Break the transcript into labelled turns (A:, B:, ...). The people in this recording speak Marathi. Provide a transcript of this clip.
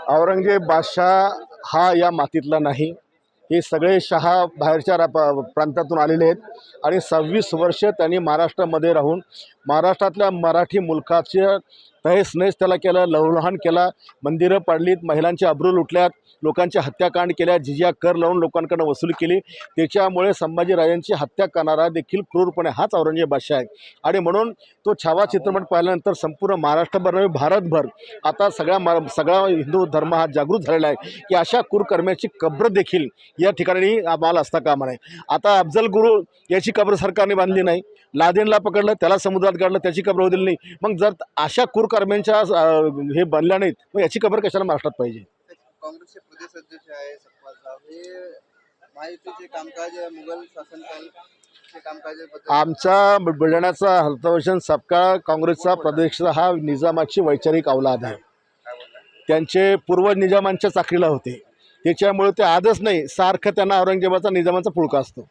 A: औरंगजेब बादशाह हा या मातीतला नाही. हे सगळे शहा बाहेरच्या प्रांतातून आलेले आहेत आणि 26 वर्ष त्यांनी महाराष्ट्रामध्ये राहून महाराष्ट्रातल्या मराठी मुलकाचे तहेस नहेस त्याला केलं, लवलहान केला, मंदिरं पाडलीत, महिलांचे अब्रू लुटल्यात, लोकांच्या हत्याकांड केल्या, जिजिया कर लावून लोकांकडून वसूल केली. त्याच्यामुळे संभाजीराजांची हत्या करणारा देखील क्रूरपणे हाच औरंगजेब बादशाह आहे. आणि म्हणून तो छावा चित्रपट पाहिल्यानंतर संपूर्ण महाराष्ट्रभर नव्हे भारतभर आता सगळा हिंदू धर्म हा जागृत झालेला आहे की अशा क्रूरकर्म्याची कब्र देखील या ठिकाणी आम्हाला असता कामा नये. आता अफजल गुरु याची कब्र सरकारने बांधली नाही, लादेनला पकडलं, त्याला समुद्रात काढलं, त्याची कब्र होऊ दिली नाही. मग जर अशा क्रूरकर्म्यांच्या हे बनल्या नाहीत, मग याची कब्र कशाला महाराष्ट्रात पाहिजे?
B: काँग्रेसचे प्रदेश अध्यक्ष आहे सतपाल साहेब, हे महायुतीचे कामकाज मुघल शासनकालचे कामकाजाबद्दल
A: आमचा बुलढाण्याचा हर्षवर्धन सपकाळ काँग्रेसचा प्रदेश हा निजामाची वैचारिक औलाद आहे. त्यांचे पूर्वज निजामांच्या चाकरीला होते, त्याच्यामुळे ते आजच नाही सारखं त्यांना औरंगजेबाचा निजामाचा पुळका असतो.